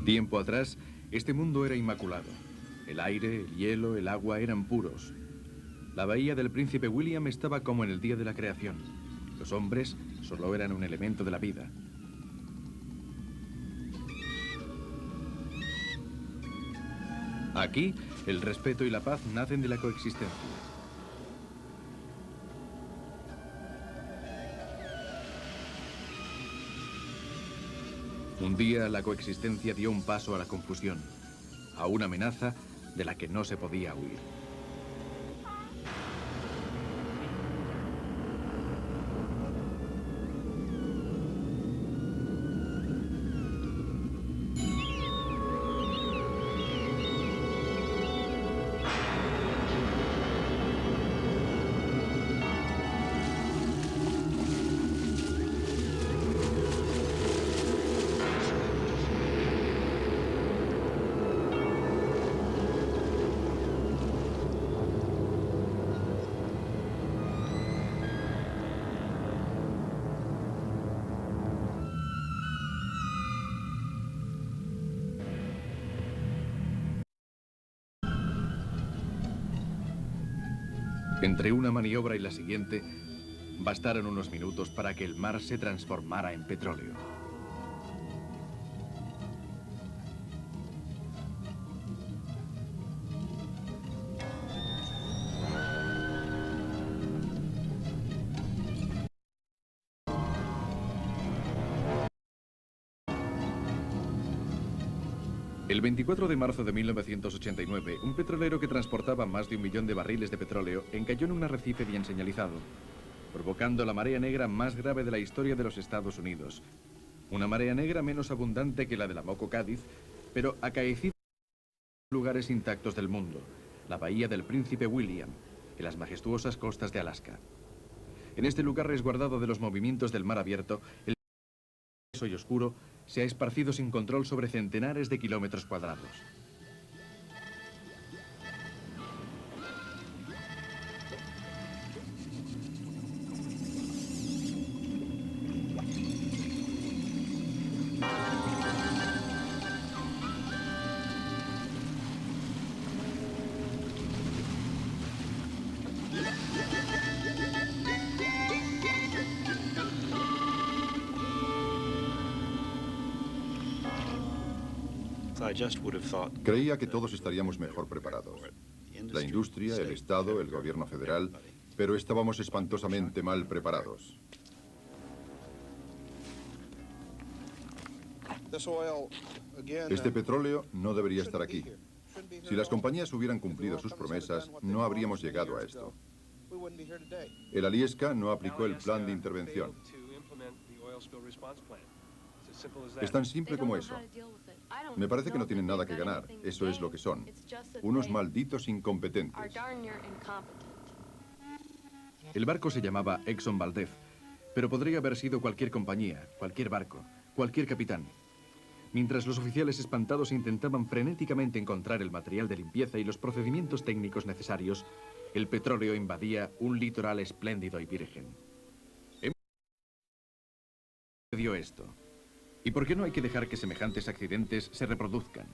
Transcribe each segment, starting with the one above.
Tiempo atrás, este mundo era inmaculado. El aire, el hielo, el agua eran puros. La bahía del Príncipe William estaba como en el día de la creación. Los hombres solo eran un elemento de la vida. Aquí, el respeto y la paz nacen de la coexistencia. Un día, la coexistencia dio un paso a la confusión, a una amenaza de la que no se podía huir. Entre una maniobra y la siguiente, bastaron unos minutos para que el mar se transformara en petróleo. El 24 de marzo de 1989, un petrolero que transportaba más de 1 millón de barriles de petróleo encalló en un arrecife bien señalizado, provocando la marea negra más grave de la historia de los Estados Unidos. Una marea negra menos abundante que la de la Moco Cádiz, pero acaecida en los lugares intactos del mundo, la bahía del Príncipe William, en las majestuosas costas de Alaska. En este lugar resguardado de los movimientos del mar abierto, el y oscuro se ha esparcido sin control sobre centenares de kilómetros cuadrados. Creía que todos estaríamos mejor preparados. La industria, el Estado, el gobierno federal, pero estábamos espantosamente mal preparados. Este petróleo no debería estar aquí. Si las compañías hubieran cumplido sus promesas, no habríamos llegado a esto. El Alyeska no aplicó el plan de intervención. Es tan simple como eso. Me parece que no tienen nada que ganar. Eso es lo que son. Unos malditos incompetentes. El barco se llamaba Exxon Valdez, pero podría haber sido cualquier compañía, cualquier barco, cualquier capitán. Mientras los oficiales espantados intentaban frenéticamente encontrar el material de limpieza y los procedimientos técnicos necesarios, el petróleo invadía un litoral espléndido y virgen. ¿Qué dio esto? ¿Y por qué no hay que dejar que semejantes accidentes se reproduzcan?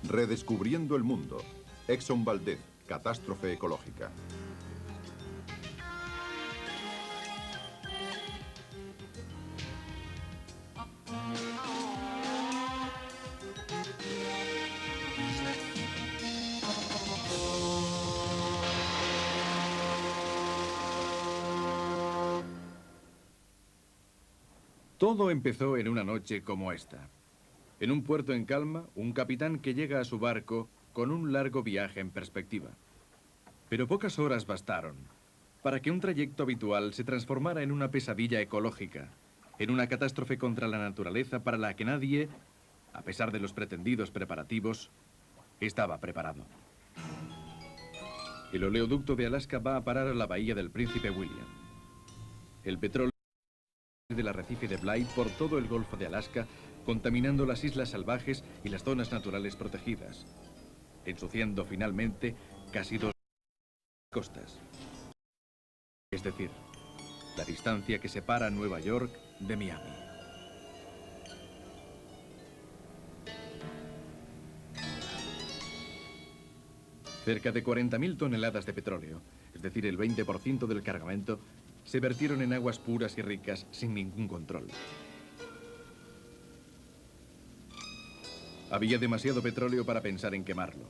Redescubriendo el mundo. Exxon Valdez, catástrofe ecológica. Todo empezó en una noche como esta. En un puerto en calma, un capitán que llega a su barco con un largo viaje en perspectiva. Pero pocas horas bastaron para que un trayecto habitual se transformara en una pesadilla ecológica, en una catástrofe contra la naturaleza para la que nadie, a pesar de los pretendidos preparativos, estaba preparado. El oleoducto de Alaska va a parar a la bahía del Príncipe William. El petróleo del arrecife de Blythe por todo el Golfo de Alaska, contaminando las islas salvajes y las zonas naturales protegidas, ensuciando finalmente casi 2 costas. Es decir, la distancia que separa Nueva York de Miami. Cerca de 40.000 toneladas de petróleo, es decir, el 20% del cargamento, se vertieron en aguas puras y ricas sin ningún control. Había demasiado petróleo para pensar en quemarlo.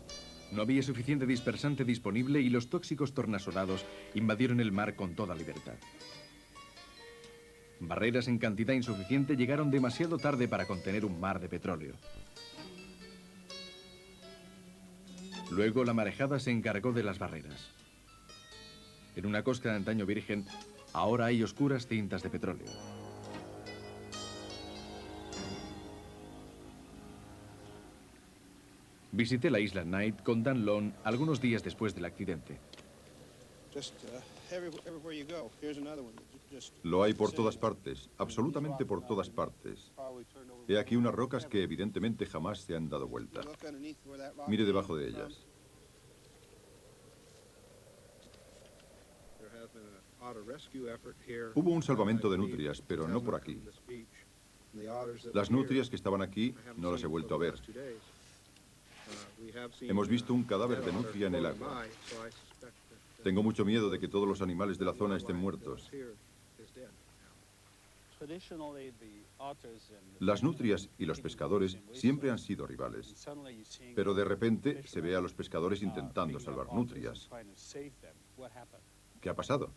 No había suficiente dispersante disponible y los tóxicos tornasolados invadieron el mar con toda libertad. Barreras en cantidad insuficiente llegaron demasiado tarde para contener un mar de petróleo. Luego la marejada se encargó de las barreras. En una costa de antaño virgen, ahora hay oscuras tintas de petróleo. Visité la isla Knight con Dan Long algunos días después del accidente. Lo hay por todas partes, absolutamente por todas partes. He aquí unas rocas que evidentemente jamás se han dado vuelta. Mire debajo de ellas. Hubo un salvamento de nutrias, pero no por aquí. Las nutrias que estaban aquí no las he vuelto a ver. Hemos visto un cadáver de nutria en el agua. Tengo mucho miedo de que todos los animales de la zona estén muertos. Las nutrias y los pescadores siempre han sido rivales, pero de repente se ve a los pescadores intentando salvar nutrias. ¿Qué ha pasado?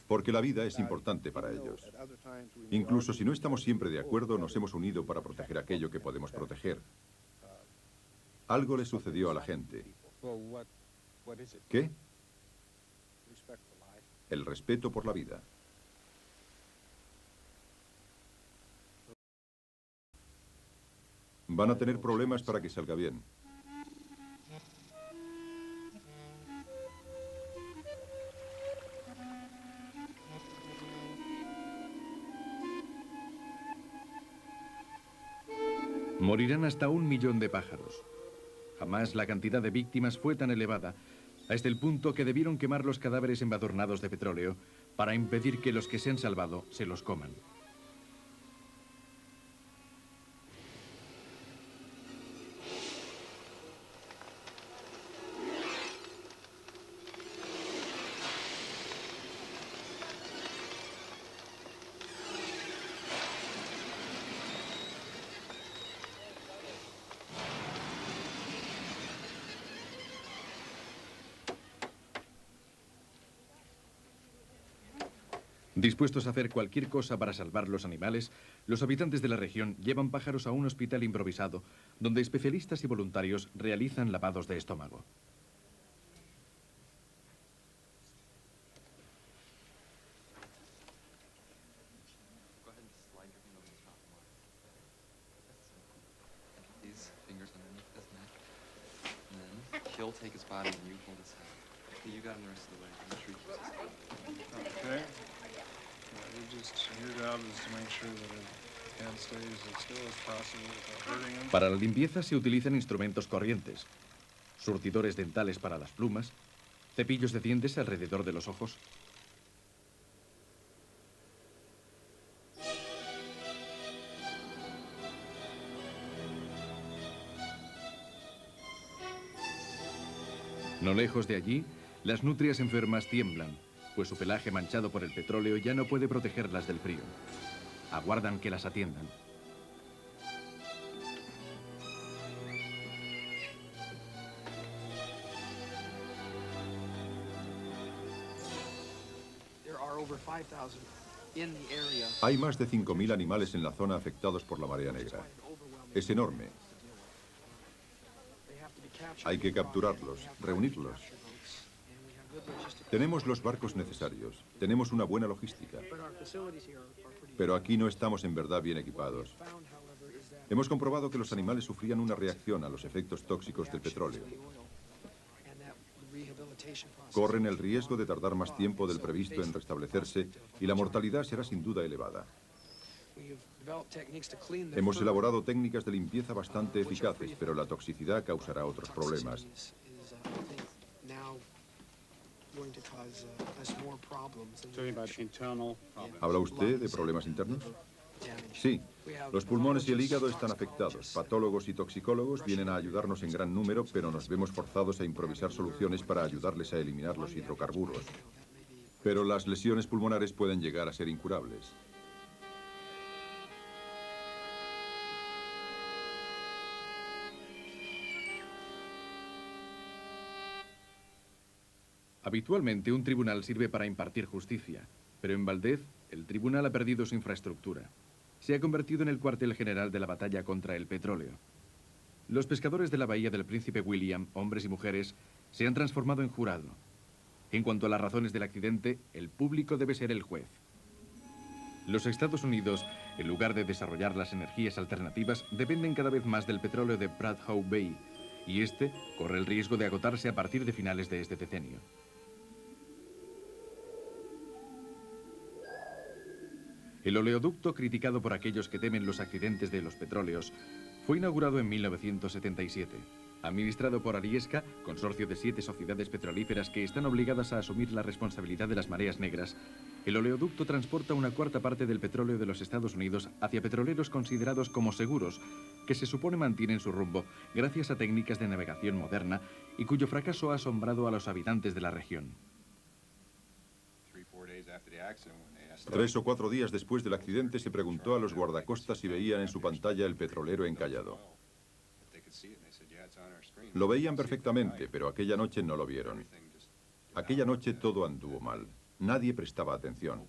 Porque la vida es importante para ellos. Incluso si no estamos siempre de acuerdo, nos hemos unido para proteger aquello que podemos proteger. Algo le sucedió a la gente. ¿Qué? El respeto por la vida. Van a tener problemas para que salga bien. Morirán hasta 1 millón de pájaros. Jamás la cantidad de víctimas fue tan elevada, hasta el punto que debieron quemar los cadáveres embadurnados de petróleo para impedir que los que se han salvado se los coman. Dispuestos a hacer cualquier cosa para salvar los animales, los habitantes de la región llevan pájaros a un hospital improvisado, donde especialistas y voluntarios realizan lavados de estómago. Para la limpieza se utilizan instrumentos corrientes, surtidores dentales para las plumas, cepillos de dientes alrededor de los ojos. No lejos de allí, las nutrias enfermas tiemblan, pues su pelaje manchado por el petróleo ya no puede protegerlas del frío. Aguardan que las atiendan. Hay más de 5.000 animales en la zona afectados por la marea negra. Es enorme. Hay que capturarlos, reunirlos. Tenemos los barcos necesarios, tenemos una buena logística. Pero aquí no estamos en verdad bien equipados. Hemos comprobado que los animales sufrían una reacción a los efectos tóxicos del petróleo. Corren el riesgo de tardar más tiempo del previsto en restablecerse y la mortalidad será sin duda elevada. Hemos elaborado técnicas de limpieza bastante eficaces, pero la toxicidad causará otros problemas. Talking about internal problems. ¿Habla usted de problemas internos? Sí, los pulmones y el hígado están afectados. Patólogos y toxicólogos vienen a ayudarnos en gran número, pero nos vemos forzados a improvisar soluciones para ayudarles a eliminar los hidrocarburos. Pero las lesiones pulmonares pueden llegar a ser incurables. Habitualmente un tribunal sirve para impartir justicia, pero en Valdez el tribunal ha perdido su infraestructura. Se ha convertido en el cuartel general de la batalla contra el petróleo. Los pescadores de la bahía del Príncipe William, hombres y mujeres, se han transformado en jurado. En cuanto a las razones del accidente, el público debe ser el juez. Los Estados Unidos, en lugar de desarrollar las energías alternativas, dependen cada vez más del petróleo de Prat Howe Bay, y este corre el riesgo de agotarse a partir de finales de este decenio. El oleoducto, criticado por aquellos que temen los accidentes de los petróleos, fue inaugurado en 1977. Administrado por Alyeska, consorcio de 7 sociedades petrolíferas que están obligadas a asumir la responsabilidad de las mareas negras, el oleoducto transporta una cuarta parte del petróleo de los Estados Unidos hacia petroleros considerados como seguros, que se supone mantienen su rumbo gracias a técnicas de navegación moderna y cuyo fracaso ha asombrado a los habitantes de la región. 3 o 4 días después del accidente se preguntó a los guardacostas si veían en su pantalla el petrolero encallado. Lo veían perfectamente, pero aquella noche no lo vieron. Aquella noche todo anduvo mal. Nadie prestaba atención.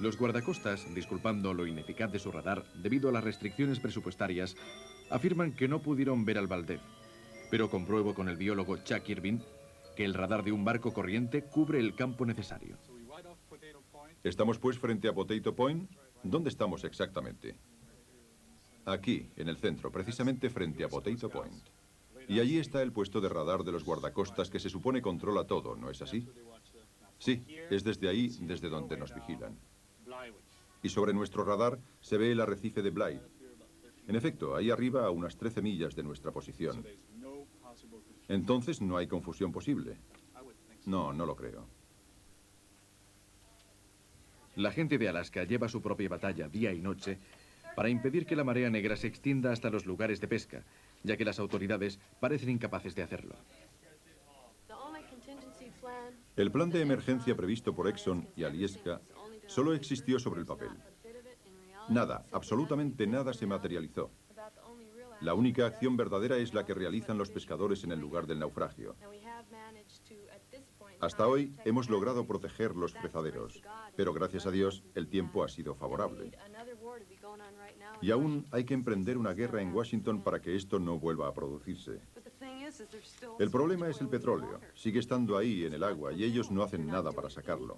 Los guardacostas, disculpando lo ineficaz de su radar debido a las restricciones presupuestarias, afirman que no pudieron ver al Valdez. Pero compruebo con el biólogo Chuck Irving que el radar de un barco corriente cubre el campo necesario. ¿Estamos pues frente a Potato Point? ¿Dónde estamos exactamente? Aquí, en el centro, precisamente frente a Potato Point. Y allí está el puesto de radar de los guardacostas que se supone controla todo, ¿no es así? Sí, es desde ahí desde donde nos vigilan. Y sobre nuestro radar se ve el arrecife de Blythe. En efecto, ahí arriba a unas 13 millas de nuestra posición. Entonces no hay confusión posible. No, no lo creo. La gente de Alaska lleva su propia batalla día y noche para impedir que la marea negra se extienda hasta los lugares de pesca, ya que las autoridades parecen incapaces de hacerlo. El plan de emergencia previsto por Exxon y Alyeska solo existió sobre el papel. Nada, absolutamente nada se materializó. La única acción verdadera es la que realizan los pescadores en el lugar del naufragio. Hasta hoy hemos logrado proteger los fresaderos, pero gracias a Dios el tiempo ha sido favorable. Y aún hay que emprender una guerra en Washington para que esto no vuelva a producirse. El problema es el petróleo. Sigue estando ahí en el agua y ellos no hacen nada para sacarlo.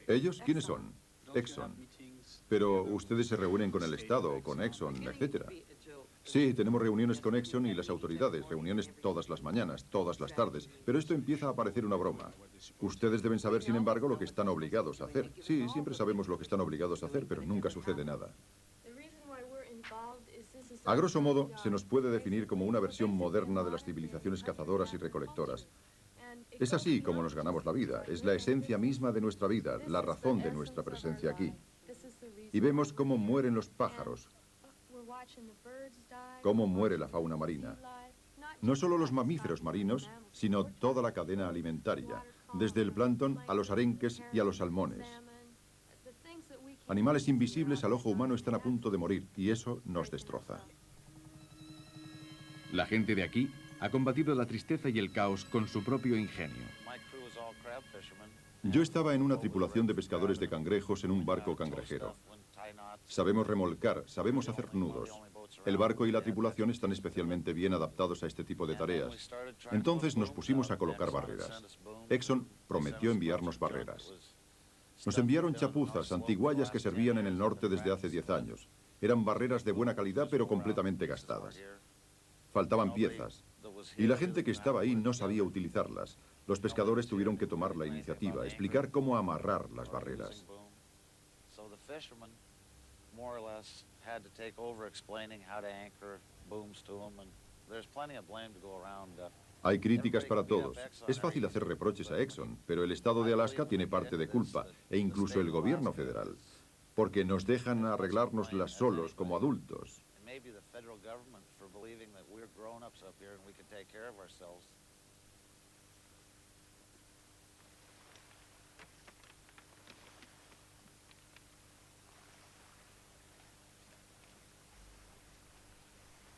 ¿Ellos quiénes son? Exxon. Pero ustedes se reúnen con el Estado, con Exxon, etcétera. Sí, tenemos reuniones con Exxon y las autoridades, reuniones todas las mañanas, todas las tardes, pero esto empieza a parecer una broma. Ustedes deben saber, sin embargo, lo que están obligados a hacer. Sí, siempre sabemos lo que están obligados a hacer, pero nunca sucede nada. A grosso modo, se nos puede definir como una versión moderna de las civilizaciones cazadoras y recolectoras. Es así como nos ganamos la vida, es la esencia misma de nuestra vida, la razón de nuestra presencia aquí. Y vemos cómo mueren los pájaros, cómo muere la fauna marina. No solo los mamíferos marinos, sino toda la cadena alimentaria, desde el plancton a los arenques y a los salmones. Animales invisibles al ojo humano están a punto de morir y eso nos destroza. La gente de aquí ha combatido la tristeza y el caos con su propio ingenio. Yo estaba en una tripulación de pescadores de cangrejos en un barco cangrejero. Sabemos remolcar, sabemos hacer nudos. El barco y la tripulación están especialmente bien adaptados a este tipo de tareas. Entonces nos pusimos a colocar barreras. Exxon prometió enviarnos barreras. Nos enviaron chapuzas, antiguallas que servían en el norte desde hace 10 años. Eran barreras de buena calidad pero completamente gastadas. Faltaban piezas. Y la gente que estaba ahí no sabía utilizarlas. Los pescadores tuvieron que tomar la iniciativa, explicar cómo amarrar las barreras. Hay críticas para todos. Es fácil hacer reproches a Exxon, pero el estado de Alaska tiene parte de culpa, e incluso el gobierno federal. porque nos dejan arreglárnoslas solos como adultos.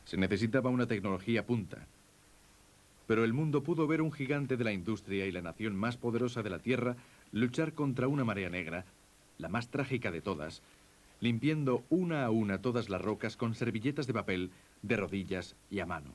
Se necesitaba una tecnología punta. Pero el mundo pudo ver un gigante de la industria y la nación más poderosa de la Tierra luchar contra una marea negra, la más trágica de todas, limpiando una a una todas las rocas con servilletas de papel, de rodillas y a mano.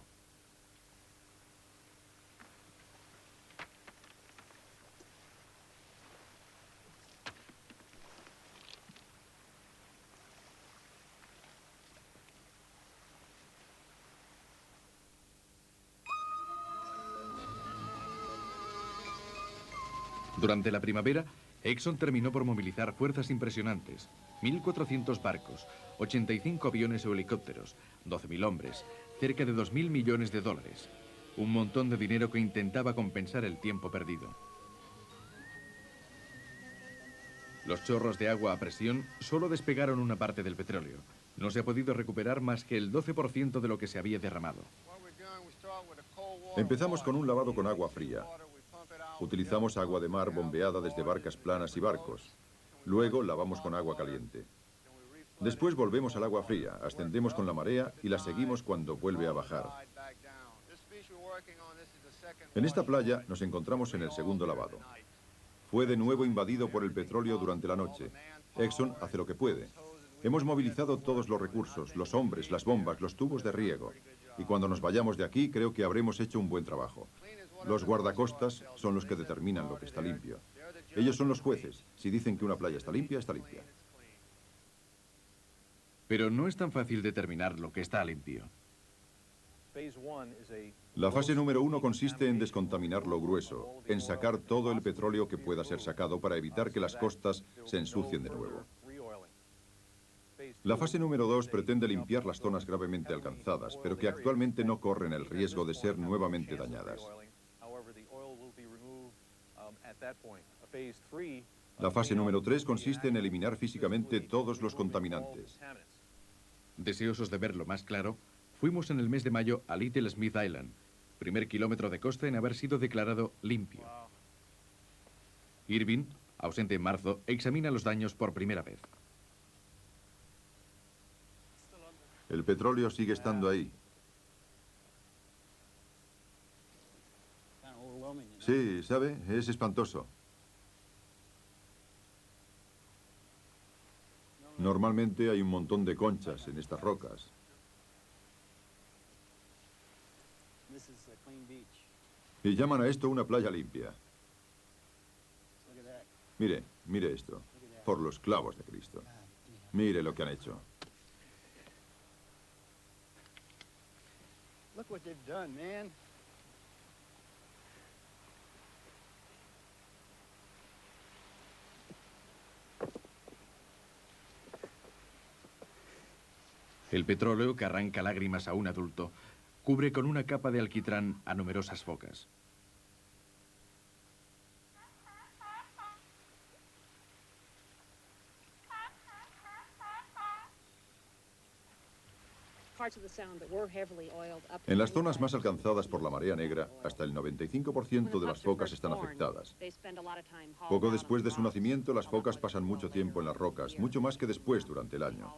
Durante la primavera, Exxon terminó por movilizar fuerzas impresionantes. 1.400 barcos, 85 aviones o helicópteros, 12.000 hombres, cerca de 2.000 millones de dólares. Un montón de dinero que intentaba compensar el tiempo perdido. Los chorros de agua a presión solo despegaron una parte del petróleo. No se ha podido recuperar más que el 12% de lo que se había derramado. Empezamos con un lavado con agua fría. Utilizamos agua de mar bombeada desde barcas planas y barcos. Luego lavamos con agua caliente. Después volvemos al agua fría, ascendemos con la marea y la seguimos cuando vuelve a bajar. En esta playa nos encontramos en el segundo lavado. Fue de nuevo invadido por el petróleo durante la noche. Exxon hace lo que puede. Hemos movilizado todos los recursos, los hombres, las bombas, los tubos de riego. Y cuando nos vayamos de aquí, creo que habremos hecho un buen trabajo. Los guardacostas son los que determinan lo que está limpio. Ellos son los jueces. Si dicen que una playa está limpia, está limpia. Pero no es tan fácil determinar lo que está limpio. La fase número 1 consiste en descontaminar lo grueso, en sacar todo el petróleo que pueda ser sacado para evitar que las costas se ensucien de nuevo. La fase número 2 pretende limpiar las zonas gravemente alcanzadas, pero que actualmente no corren el riesgo de ser nuevamente dañadas. La fase número 3 consiste en eliminar físicamente todos los contaminantes. Deseosos de verlo más claro, fuimos en el mes de mayo a Little Smith Island, primer kilómetro de costa en haber sido declarado limpio. Irving, ausente en marzo, examina los daños por primera vez. El petróleo sigue estando ahí. Sí, ¿sabe? Es espantoso. Normalmente hay un montón de conchas en estas rocas. Y llaman a esto una playa limpia. Mire, mire esto. Por los clavos de Cristo. Mire lo que han hecho. Look what they've done, man. El petróleo, que arranca lágrimas a un adulto, cubre con una capa de alquitrán a numerosas focas. En las zonas más alcanzadas por la marea negra, hasta el 95% de las focas están afectadas. Poco después de su nacimiento, las focas pasan mucho tiempo en las rocas, mucho más que después durante el año.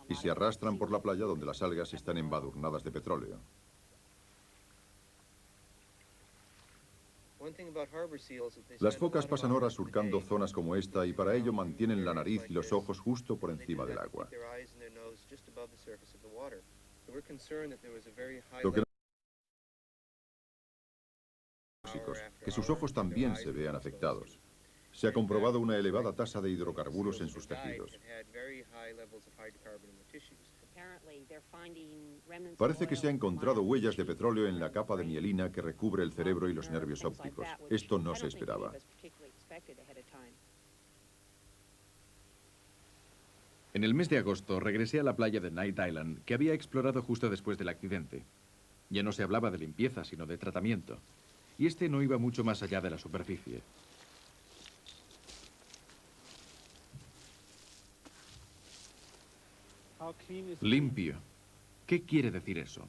Y se arrastran por la playa donde las algas están embadurnadas de petróleo. Las focas pasan horas surcando zonas como esta y para ello mantienen la nariz y los ojos justo por encima del agua. Lo que que sus ojos también se vean afectados. Se ha comprobado una elevada tasa de hidrocarburos en sus tejidos. Parece que se ha encontrado huellas de petróleo en la capa de mielina que recubre el cerebro y los nervios ópticos. Esto no se esperaba. En el mes de agosto regresé a la playa de Night Island, que había explorado justo después del accidente. Ya no se hablaba de limpieza, sino de tratamiento. Y este no iba mucho más allá de la superficie. Limpio. ¿Qué quiere decir eso?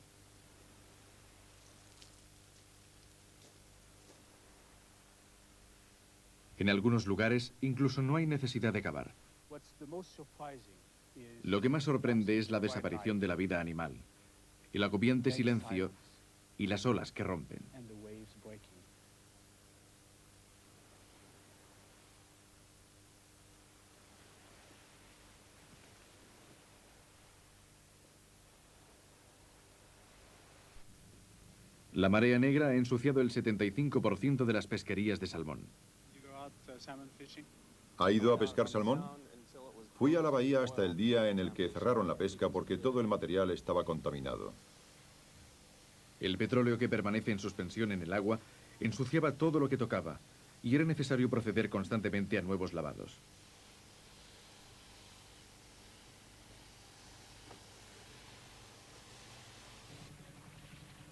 En algunos lugares incluso no hay necesidad de cavar. Lo que más sorprende es la desaparición de la vida animal, el agobiante silencio y las olas que rompen. La marea negra ha ensuciado el 75% de las pesquerías de salmón. ¿Ha ido a pescar salmón? Fui a la bahía hasta el día en el que cerraron la pesca porque todo el material estaba contaminado. El petróleo que permanece en suspensión en el agua ensuciaba todo lo que tocaba y era necesario proceder constantemente a nuevos lavados.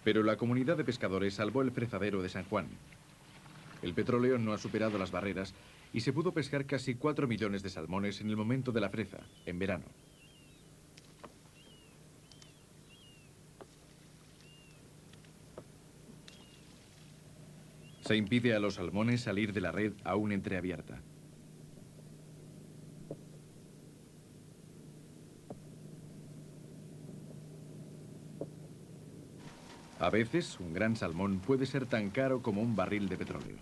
Pero la comunidad de pescadores salvó el frezadero de San Juan. El petróleo no ha superado las barreras y se pudo pescar casi 4 millones de salmones en el momento de la freza, en verano. Se impide a los salmones salir de la red aún entreabierta. A veces, un gran salmón puede ser tan caro como un barril de petróleo.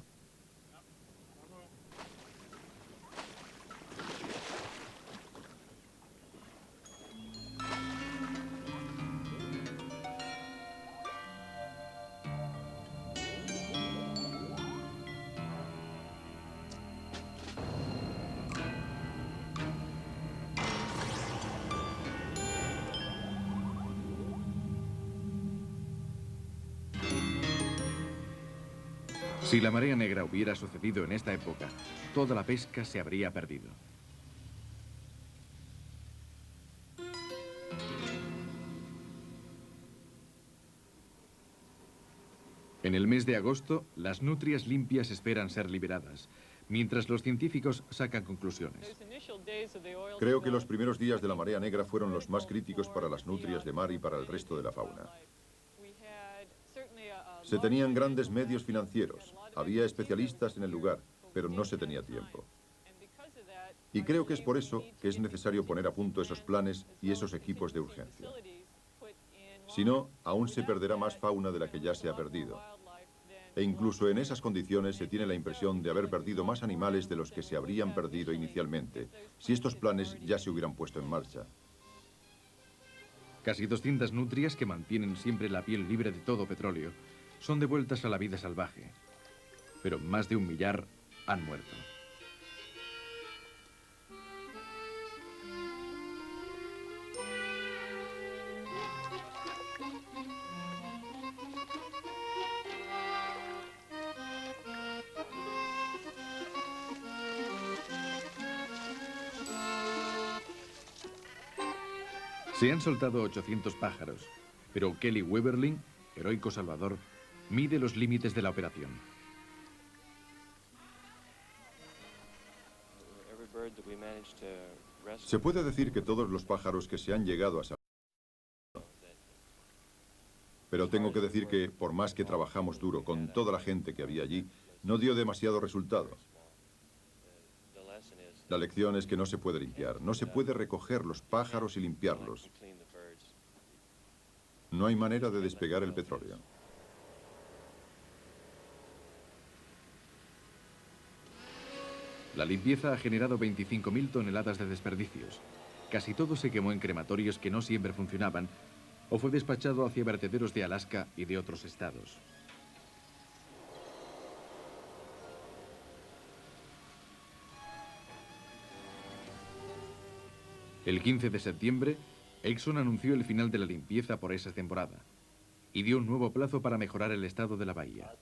Si la marea negra hubiera sucedido en esta época, toda la pesca se habría perdido. En el mes de agosto, las nutrias limpias esperan ser liberadas, mientras los científicos sacan conclusiones. Creo que los primeros días de la marea negra fueron los más críticos para las nutrias de mar y para el resto de la fauna. Se tenían grandes medios financieros, había especialistas en el lugar, pero no se tenía tiempo. Y creo que es por eso que es necesario poner a punto esos planes y esos equipos de urgencia. Si no, aún se perderá más fauna de la que ya se ha perdido. E incluso en esas condiciones se tiene la impresión de haber perdido más animales de los que se habrían perdido inicialmente, si estos planes ya se hubieran puesto en marcha. Casi 200 nutrias que mantienen siempre la piel libre de todo petróleo son devueltas a la vida salvaje, pero más de 1 millar han muerto. Se han soltado 800 pájaros, pero Kelly Weberling, heroico salvador, mide los límites de la operación. Se puede decir que todos los pájaros que se han llegado a salvar. Pero tengo que decir que, por más que trabajamos duro con toda la gente que había allí, no dio demasiado resultado. La lección es que no se puede limpiar, no se puede recoger los pájaros y limpiarlos. No hay manera de despegar el petróleo. La limpieza ha generado 25.000 toneladas de desperdicios. Casi todo se quemó en crematorios que no siempre funcionaban o fue despachado hacia vertederos de Alaska y de otros estados. El 15 de septiembre, Exxon anunció el final de la limpieza por esa temporada y dio un nuevo plazo para mejorar el estado de la bahía.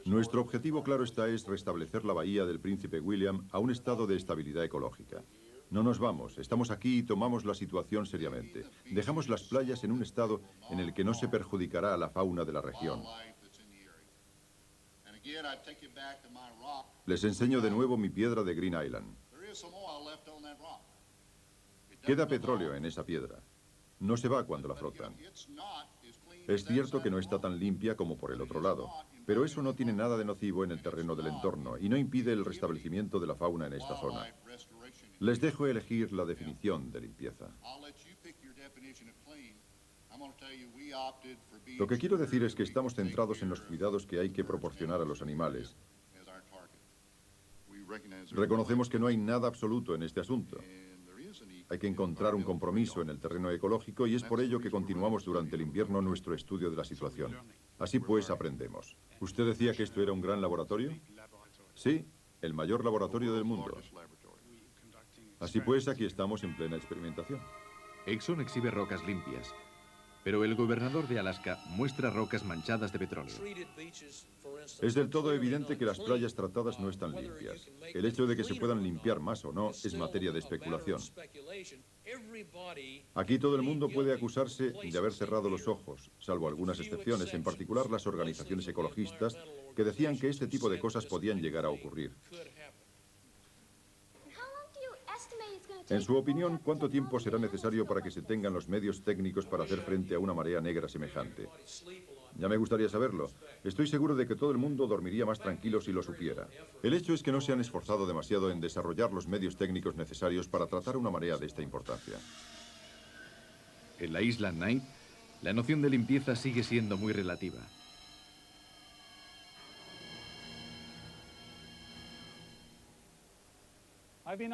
Nuestro objetivo, claro está, es restablecer la bahía del Príncipe William a un estado de estabilidad ecológica. No nos vamos, estamos aquí y tomamos la situación seriamente. Dejamos las playas en un estado en el que no se perjudicará a la fauna de la región. Les enseño de nuevo mi piedra de Green Island. Queda petróleo en esa piedra. No se va cuando la frotan. Es cierto que no está tan limpia como por el otro lado, pero eso no tiene nada de nocivo en el terreno del entorno y no impide el restablecimiento de la fauna en esta zona. Les dejo elegir la definición de limpieza. Lo que quiero decir es que estamos centrados en los cuidados que hay que proporcionar a los animales. Reconocemos que no hay nada absoluto en este asunto. Hay que encontrar un compromiso en el terreno ecológico y es por ello que continuamos durante el invierno nuestro estudio de la situación. Así pues, aprendemos. ¿Usted decía que esto era un gran laboratorio? Sí, el mayor laboratorio del mundo. Así pues, aquí estamos en plena experimentación. Exxon exhibe rocas limpias, pero el gobernador de Alaska muestra rocas manchadas de petróleo. Es del todo evidente que las playas tratadas no están limpias. El hecho de que se puedan limpiar más o no es materia de especulación. Aquí todo el mundo puede acusarse de haber cerrado los ojos, salvo algunas excepciones, en particular las organizaciones ecologistas que decían que este tipo de cosas podían llegar a ocurrir. En su opinión, ¿cuánto tiempo será necesario para que se tengan los medios técnicos para hacer frente a una marea negra semejante? Ya me gustaría saberlo. Estoy seguro de que todo el mundo dormiría más tranquilo si lo supiera. El hecho es que no se han esforzado demasiado en desarrollar los medios técnicos necesarios para tratar una marea de esta importancia. En la isla Knight, la noción de limpieza sigue siendo muy relativa.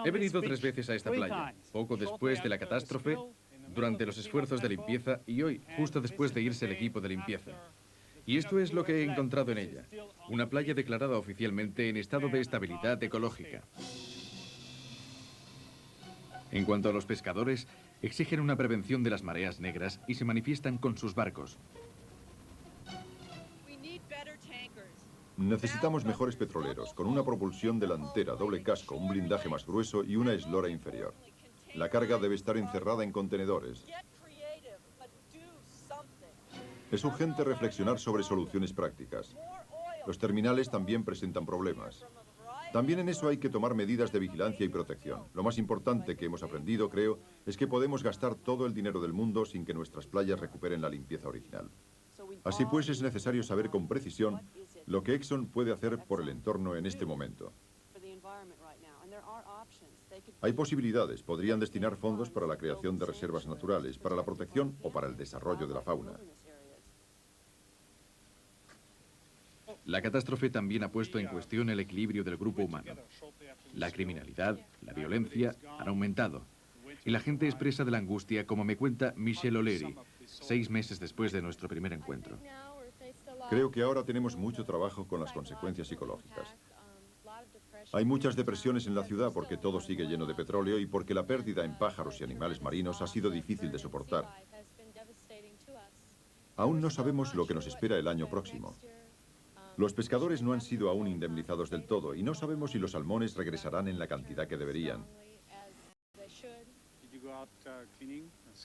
He venido 3 veces a esta playa, poco después de la catástrofe, durante los esfuerzos de limpieza y hoy, justo después de irse el equipo de limpieza. Y esto es lo que he encontrado en ella, una playa declarada oficialmente en estado de estabilidad ecológica. En cuanto a los pescadores, exigen una prevención de las mareas negras y se manifiestan con sus barcos. Necesitamos mejores petroleros, con una propulsión delantera, doble casco, un blindaje más grueso y una eslora inferior. La carga debe estar encerrada en contenedores. Es urgente reflexionar sobre soluciones prácticas. Los terminales también presentan problemas. También en eso hay que tomar medidas de vigilancia y protección. Lo más importante que hemos aprendido, creo, es que podemos gastar todo el dinero del mundo sin que nuestras playas recuperen la limpieza original. Así pues, es necesario saber con precisión lo que Exxon puede hacer por el entorno en este momento. Hay posibilidades. Podrían destinar fondos para la creación de reservas naturales, para la protección o para el desarrollo de la fauna. La catástrofe también ha puesto en cuestión el equilibrio del grupo humano. La criminalidad, la violencia han aumentado. Y la gente expresa de la angustia, como me cuenta Michelle O'Leary, 6 meses después de nuestro primer encuentro. Creo que ahora tenemos mucho trabajo con las consecuencias psicológicas. Hay muchas depresiones en la ciudad porque todo sigue lleno de petróleo y porque la pérdida en pájaros y animales marinos ha sido difícil de soportar. Aún no sabemos lo que nos espera el año próximo. Los pescadores no han sido aún indemnizados del todo y no sabemos si los salmones regresarán en la cantidad que deberían.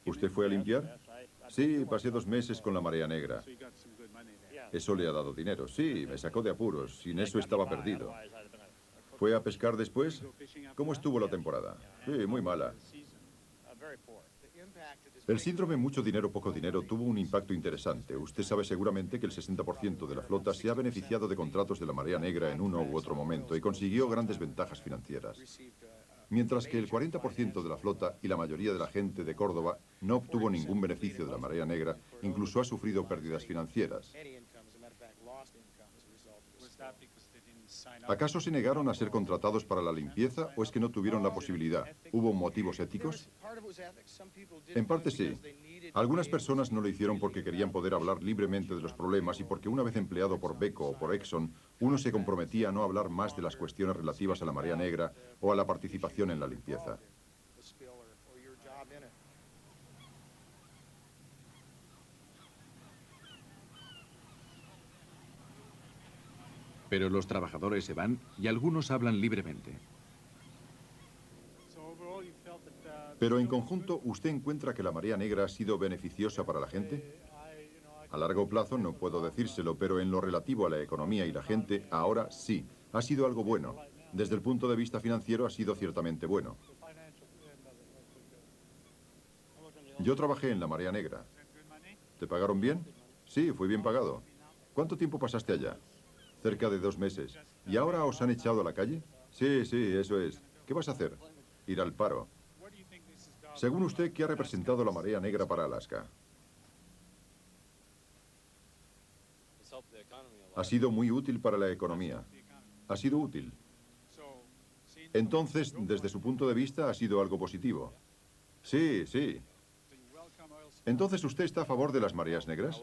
¿Usted fue a limpiar? Sí, pasé 2 meses con la marea negra. Eso le ha dado dinero. Sí, me sacó de apuros. Sin eso estaba perdido. ¿Fue a pescar después? ¿Cómo estuvo la temporada? Sí, muy mala. El síndrome mucho dinero, poco dinero tuvo un impacto interesante. Usted sabe seguramente que el 60% de la flota se ha beneficiado de contratos de la marea negra en uno u otro momento y consiguió grandes ventajas financieras. Mientras que el 40% de la flota y la mayoría de la gente de Córdoba no obtuvo ningún beneficio de la marea negra, incluso ha sufrido pérdidas financieras. ¿Acaso se negaron a ser contratados para la limpieza o es que no tuvieron la posibilidad? ¿Hubo motivos éticos? En parte sí. Algunas personas no lo hicieron porque querían poder hablar libremente de los problemas y porque una vez empleado por Beko o por Exxon, uno se comprometía a no hablar más de las cuestiones relativas a la marea negra o a la participación en la limpieza. Pero los trabajadores se van y algunos hablan libremente. Pero en conjunto, ¿usted encuentra que la marea negra ha sido beneficiosa para la gente? A largo plazo no puedo decírselo, pero en lo relativo a la economía y la gente, ahora sí, ha sido algo bueno. Desde el punto de vista financiero ha sido ciertamente bueno. Yo trabajé en la Marea Negra. ¿Te pagaron bien? Sí, fui bien pagado. ¿Cuánto tiempo pasaste allá? Cerca de 2 meses. ¿Y ahora os han echado a la calle? Sí, sí, eso es. ¿Qué vas a hacer? Ir al paro. Según usted, ¿qué ha representado la Marea Negra para Alaska? Ha sido muy útil para la economía. Ha sido útil. Entonces, desde su punto de vista, ha sido algo positivo. Sí, sí. Entonces, ¿usted está a favor de las mareas negras?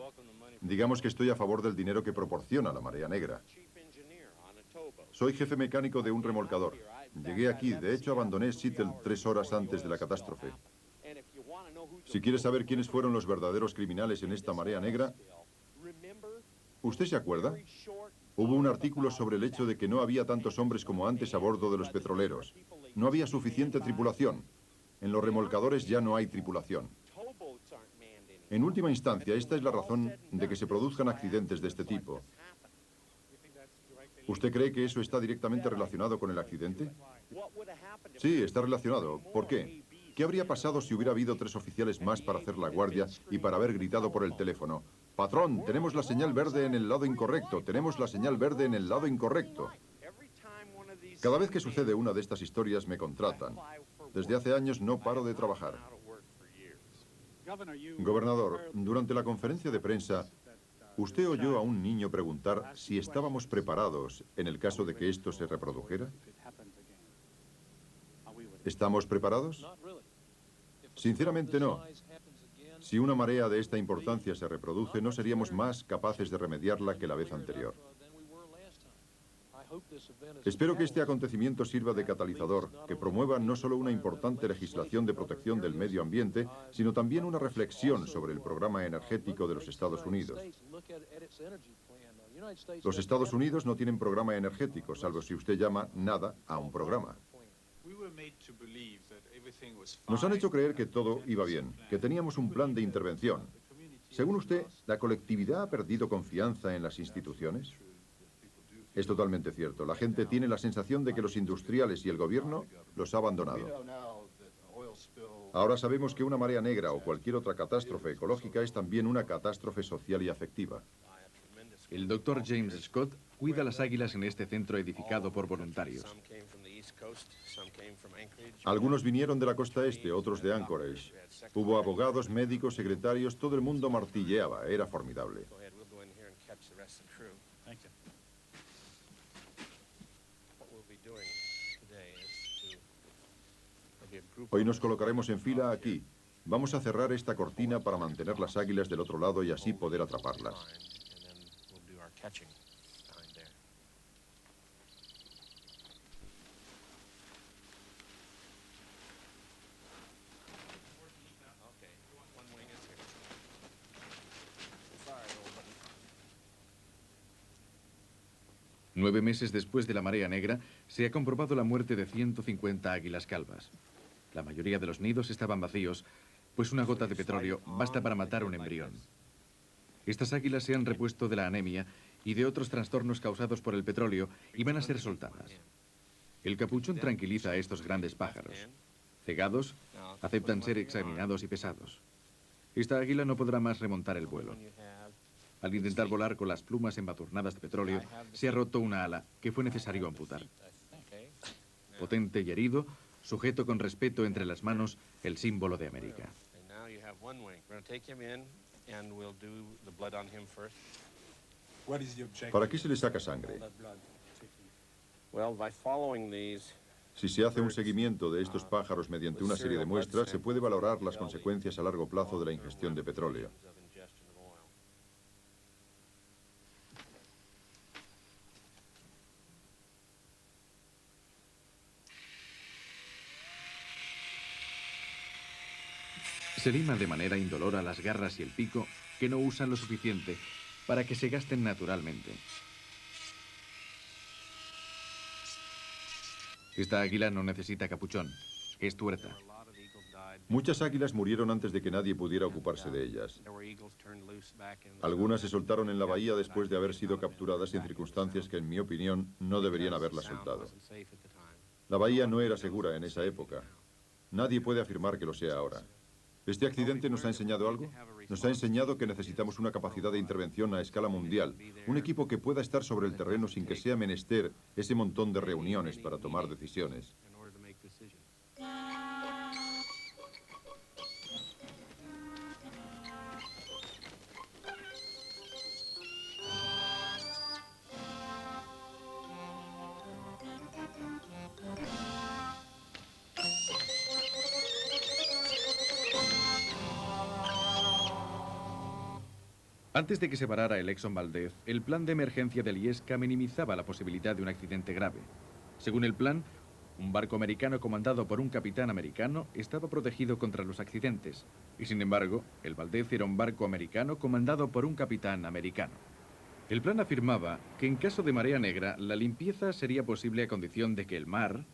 Digamos que estoy a favor del dinero que proporciona la Marea Negra. Soy jefe mecánico de un remolcador. Llegué aquí, de hecho abandoné Seattle 3 horas antes de la catástrofe. Si quiere saber quiénes fueron los verdaderos criminales en esta Marea Negra, ¿usted se acuerda? Hubo un artículo sobre el hecho de que no había tantos hombres como antes a bordo de los petroleros. No había suficiente tripulación. En los remolcadores ya no hay tripulación. En última instancia, esta es la razón de que se produzcan accidentes de este tipo. ¿Usted cree que eso está directamente relacionado con el accidente? Sí, está relacionado. ¿Por qué? ¿Qué habría pasado si hubiera habido 3 oficiales más para hacer la guardia y para haber gritado por el teléfono? Patrón, tenemos la señal verde en el lado incorrecto, tenemos la señal verde en el lado incorrecto. Cada vez que sucede una de estas historias me contratan. Desde hace años no paro de trabajar. Gobernador, durante la conferencia de prensa, ¿usted oyó a un niño preguntar si estábamos preparados en el caso de que esto se reprodujera? ¿Estamos preparados? Sinceramente no. Si una marea de esta importancia se reproduce, no seríamos más capaces de remediarla que la vez anterior. Espero que este acontecimiento sirva de catalizador, que promueva no solo una importante legislación de protección del medio ambiente, sino también una reflexión sobre el programa energético de los Estados Unidos. Los Estados Unidos no tienen programa energético, salvo si usted llama nada a un programa. Nos han hecho creer que todo iba bien, que teníamos un plan de intervención. Según usted, ¿la colectividad ha perdido confianza en las instituciones? Es totalmente cierto. La gente tiene la sensación de que los industriales y el gobierno los ha abandonado. Ahora sabemos que una marea negra o cualquier otra catástrofe ecológica es también una catástrofe social y afectiva. El doctor James Scott cuida las águilas en este centro edificado por voluntarios. Algunos vinieron de la costa este, otros de Anchorage. Hubo abogados, médicos, secretarios, todo el mundo martilleaba, era formidable. Hoy nos colocaremos en fila aquí. Vamos a cerrar esta cortina para mantener las águilas del otro lado y así poder atraparlas. Nueve meses después de la marea negra, se ha comprobado la muerte de 150 águilas calvas. La mayoría de los nidos estaban vacíos, pues una gota de petróleo basta para matar un embrión. Estas águilas se han repuesto de la anemia y de otros trastornos causados por el petróleo y van a ser soltadas. El capuchón tranquiliza a estos grandes pájaros. Cegados, aceptan ser examinados y pesados. Esta águila no podrá más remontar el vuelo. Al intentar volar con las plumas embadurnadas de petróleo, se ha roto una ala que fue necesario amputar. Potente y herido, sujeto con respeto entre las manos el símbolo de América. ¿Para qué se le saca sangre? Si se hace un seguimiento de estos pájaros mediante una serie de muestras, se puede valorar las consecuencias a largo plazo de la ingestión de petróleo. Se lima de manera indolora las garras y el pico que no usan lo suficiente para que se gasten naturalmente. Esta águila no necesita capuchón, es tuerta. Muchas águilas murieron antes de que nadie pudiera ocuparse de ellas. Algunas se soltaron en la bahía después de haber sido capturadas en circunstancias que, en mi opinión, no deberían haberlas soltado. La bahía no era segura en esa época. Nadie puede afirmar que lo sea ahora. ¿Este accidente nos ha enseñado algo? Nos ha enseñado que necesitamos una capacidad de intervención a escala mundial, un equipo que pueda estar sobre el terreno sin que sea menester ese montón de reuniones para tomar decisiones. Antes de que se varara el Exxon Valdez, el plan de emergencia del IESCA minimizaba la posibilidad de un accidente grave. Según el plan, un barco americano comandado por un capitán americano estaba protegido contra los accidentes. Y sin embargo, el Valdez era un barco americano comandado por un capitán americano. El plan afirmaba que en caso de marea negra, la limpieza sería posible a condición de que el mar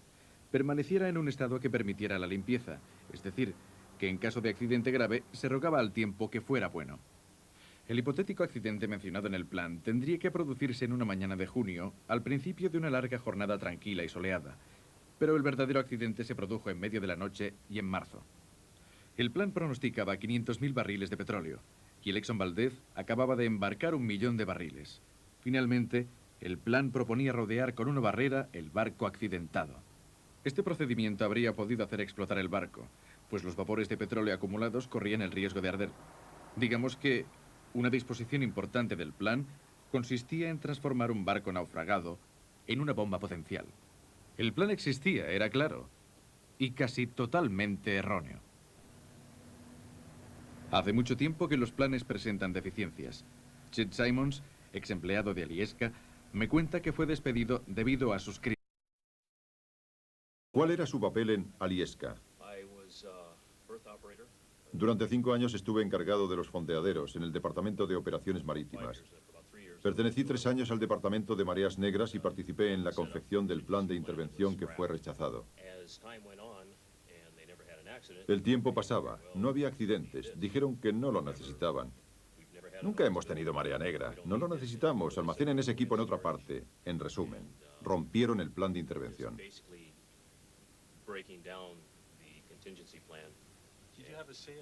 permaneciera en un estado que permitiera la limpieza. Es decir, que en caso de accidente grave, se rogaba al tiempo que fuera bueno. El hipotético accidente mencionado en el plan tendría que producirse en una mañana de junio, al principio de una larga jornada tranquila y soleada. Pero el verdadero accidente se produjo en medio de la noche y en marzo. El plan pronosticaba 500.000 barriles de petróleo, y el Exxon Valdez acababa de embarcar 1 millón de barriles. Finalmente, el plan proponía rodear con una barrera el barco accidentado. Este procedimiento habría podido hacer explotar el barco, pues los vapores de petróleo acumulados corrían el riesgo de arder. Digamos que una disposición importante del plan consistía en transformar un barco naufragado en una bomba potencial. El plan existía, era claro, y casi totalmente erróneo. Hace mucho tiempo que los planes presentan deficiencias. Chet Simons, ex empleado de Aliesca, me cuenta que fue despedido debido a sus crímenes. ¿Cuál era su papel en Aliesca? Durante 5 años estuve encargado de los fondeaderos en el Departamento de Operaciones Marítimas. Pertenecí 3 años al Departamento de Mareas Negras y participé en la confección del plan de intervención que fue rechazado. El tiempo pasaba, no había accidentes, dijeron que no lo necesitaban. Nunca hemos tenido marea negra, no lo necesitamos, almacenen ese equipo en otra parte. En resumen, rompieron el plan de intervención.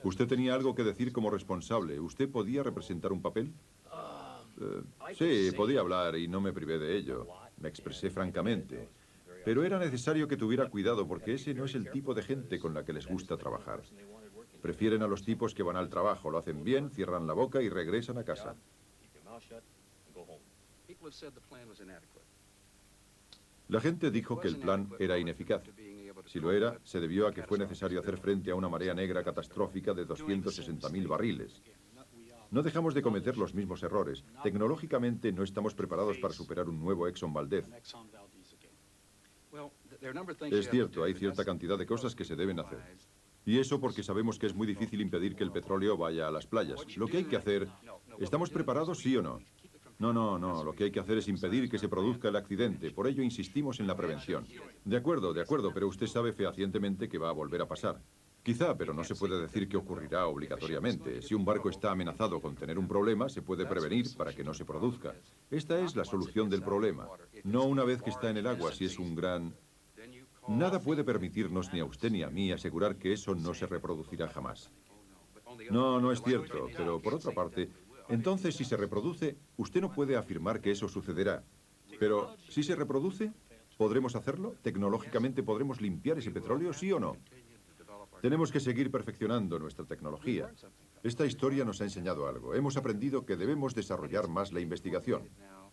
¿Usted tenía algo que decir como responsable? ¿Usted podía representar un papel? Sí, podía hablar y no me privé de ello. Me expresé francamente. Pero era necesario que tuviera cuidado porque ese no es el tipo de gente con la que les gusta trabajar. Prefieren a los tipos que van al trabajo, lo hacen bien, cierran la boca y regresan a casa. La gente dijo que el plan era ineficaz. Si lo era, se debió a que fue necesario hacer frente a una marea negra catastrófica de 260.000 barriles. No dejamos de cometer los mismos errores. Tecnológicamente no estamos preparados para superar un nuevo Exxon Valdez. Es cierto, hay cierta cantidad de cosas que se deben hacer. Y eso porque sabemos que es muy difícil impedir que el petróleo vaya a las playas. Lo que hay que hacer... ¿Estamos preparados, sí o no? No, lo que hay que hacer es impedir que se produzca el accidente. Por ello insistimos en la prevención. De acuerdo, pero usted sabe fehacientemente que va a volver a pasar. Quizá, pero no se puede decir que ocurrirá obligatoriamente. Si un barco está amenazado con tener un problema, se puede prevenir para que no se produzca. Esta es la solución del problema. No una vez que está en el agua, si es un gran... Nada puede permitirnos ni a usted ni a mí asegurar que eso no se reproducirá jamás. No es cierto, pero por otra parte... Entonces, si se reproduce, usted no puede afirmar que eso sucederá. Pero, si se reproduce, ¿podremos hacerlo? ¿Tecnológicamente podremos limpiar ese petróleo, sí o no? Tenemos que seguir perfeccionando nuestra tecnología. Esta historia nos ha enseñado algo. Hemos aprendido que debemos desarrollar más la investigación.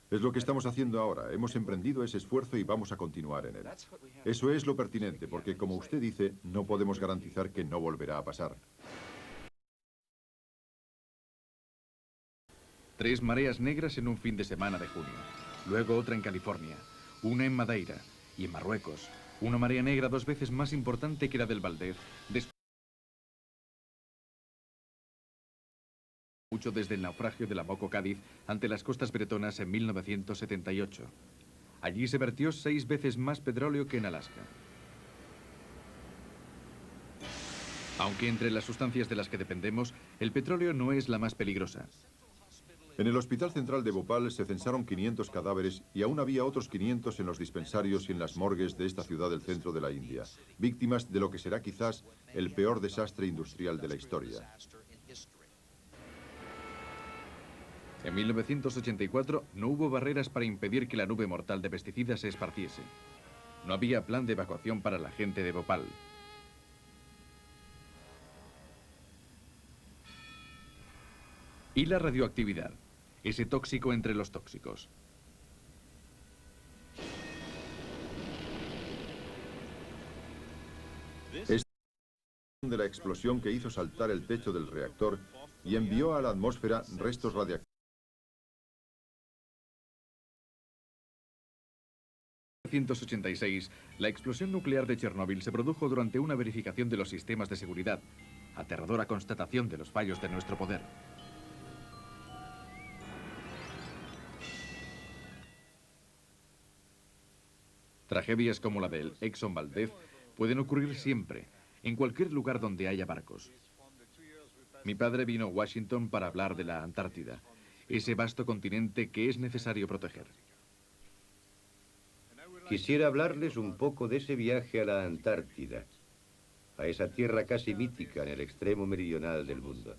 Es lo que estamos haciendo ahora. Hemos emprendido ese esfuerzo y vamos a continuar en él. Eso es lo pertinente, porque, como usted dice, no podemos garantizar que no volverá a pasar. 3 mareas negras en un fin de semana de junio. Luego otra en California, una en Madeira y en Marruecos. Una marea negra 2 veces más importante que la del Valdez. Mucho desde el naufragio de la Moco Cádiz ante las costas bretonas en 1978. Allí se vertió 6 veces más petróleo que en Alaska. Aunque entre las sustancias de las que dependemos, el petróleo no es la más peligrosa. En el Hospital Central de Bhopal se censaron 500 cadáveres y aún había otros 500 en los dispensarios y en las morgues de esta ciudad del centro de la India, víctimas de lo que será quizás el peor desastre industrial de la historia. En 1984 no hubo barreras para impedir que la nube mortal de pesticidas se esparciese. No había plan de evacuación para la gente de Bhopal. Y la radioactividad, ese tóxico entre los tóxicos. Es de la explosión que hizo saltar el techo del reactor y envió a la atmósfera restos radiactivos. En 1986, la explosión nuclear de Chernóbil se produjo durante una verificación de los sistemas de seguridad, aterradora constatación de los fallos de nuestro poder. Tragedias como la del Exxon Valdez pueden ocurrir siempre, en cualquier lugar donde haya barcos. Mi padre vino a Washington para hablar de la Antártida, ese vasto continente que es necesario proteger. Quisiera hablarles un poco de ese viaje a la Antártida, a esa tierra casi mítica en el extremo meridional del mundo.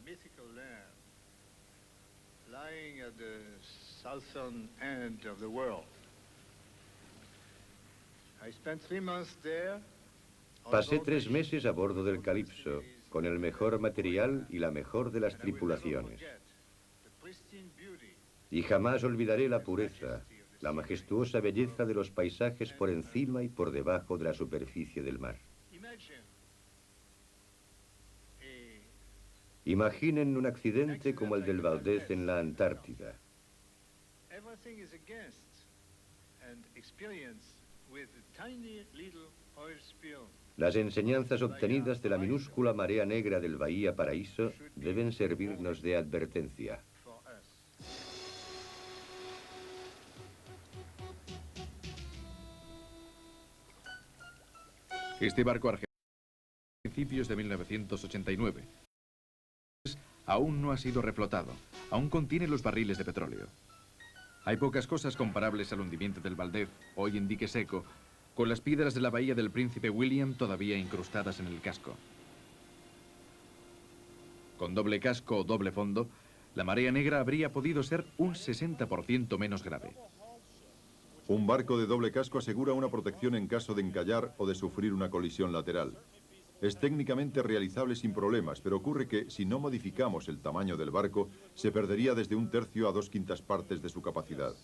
Pasé 3 meses a bordo del Calypso, con el mejor material y la mejor de las tripulaciones. Y jamás olvidaré la pureza, la majestuosa belleza de los paisajes por encima y por debajo de la superficie del mar. Imaginen un accidente como el del Valdez en la Antártida. Las enseñanzas obtenidas de la minúscula marea negra del Bahía Paraíso deben servirnos de advertencia. Este barco argentino a principios de 1989 aún no ha sido reflotado, aún contiene los barriles de petróleo. Hay pocas cosas comparables al hundimiento del Valdez, hoy en dique seco, con las piedras de la bahía del Príncipe William todavía incrustadas en el casco. Con doble casco o doble fondo, la marea negra habría podido ser un 60% menos grave. Un barco de doble casco asegura una protección en caso de encallar o de sufrir una colisión lateral. Es técnicamente realizable sin problemas, pero ocurre que, si no modificamos el tamaño del barco, se perdería desde 1/3 a 2/5 partes de su capacidad.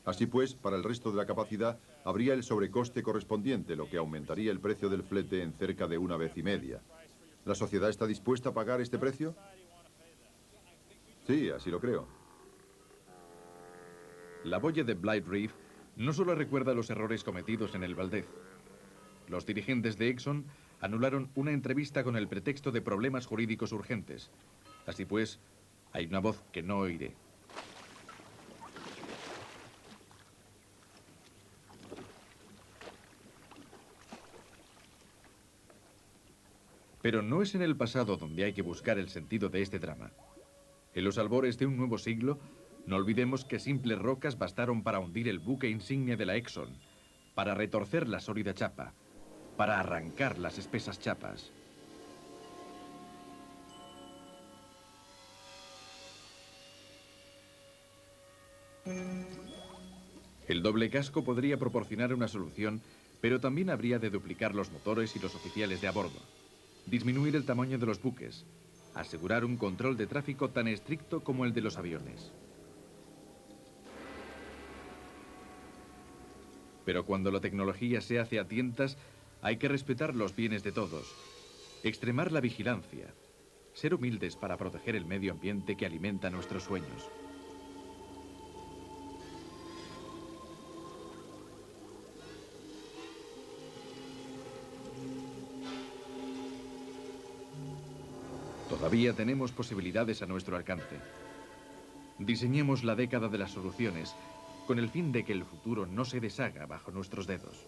Así pues, para el resto de la capacidad, habría el sobrecoste correspondiente, lo que aumentaría el precio del flete en cerca de 1,5 veces. ¿La sociedad está dispuesta a pagar este precio? Sí, así lo creo. La boya de Blythe Reef no solo recuerda los errores cometidos en el Valdez. Los dirigentes de Exxon anularon una entrevista con el pretexto de problemas jurídicos urgentes. Así pues, hay una voz que no oiré. Pero no es en el pasado donde hay que buscar el sentido de este drama. En los albores de un nuevo siglo, no olvidemos que simples rocas bastaron para hundir el buque insignia de la Exxon, para retorcer la sólida chapa, para arrancar las espesas chapas. El doble casco podría proporcionar una solución, pero también habría de duplicar los motores y los oficiales de a bordo, disminuir el tamaño de los buques, asegurar un control de tráfico tan estricto como el de los aviones. Pero cuando la tecnología se hace a tientas, hay que respetar los bienes de todos, extremar la vigilancia, ser humildes para proteger el medio ambiente que alimenta nuestros sueños. Todavía tenemos posibilidades a nuestro alcance. Diseñemos la década de las soluciones, con el fin de que el futuro no se deshaga bajo nuestros dedos.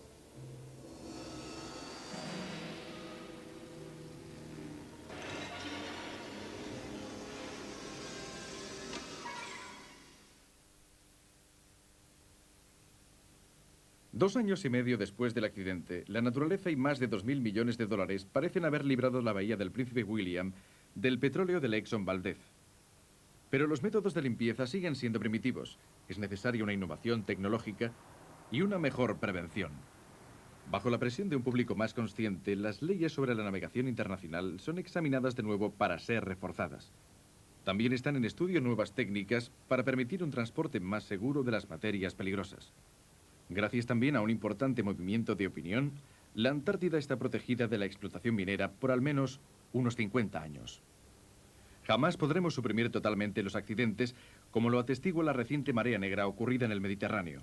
2 años y medio después del accidente, la naturaleza y más de 2.000 millones de dólares parecen haber librado la bahía del Príncipe William del petróleo del Exxon Valdez. Pero los métodos de limpieza siguen siendo primitivos. Es necesaria una innovación tecnológica y una mejor prevención. Bajo la presión de un público más consciente, las leyes sobre la navegación internacional son examinadas de nuevo para ser reforzadas. También están en estudio nuevas técnicas para permitir un transporte más seguro de las materias peligrosas. Gracias también a un importante movimiento de opinión, la Antártida está protegida de la explotación minera por al menos unos 50 años. Jamás podremos suprimir totalmente los accidentes, como lo atestigua la reciente marea negra ocurrida en el Mediterráneo,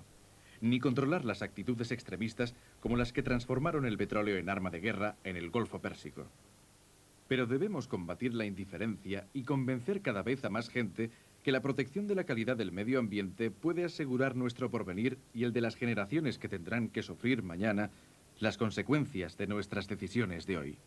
ni controlar las actitudes extremistas como las que transformaron el petróleo en arma de guerra en el Golfo Pérsico. Pero debemos combatir la indiferencia y convencer cada vez a más gente que la protección de la calidad del medio ambiente puede asegurar nuestro porvenir y el de las generaciones que tendrán que sufrir mañana las consecuencias de nuestras decisiones de hoy.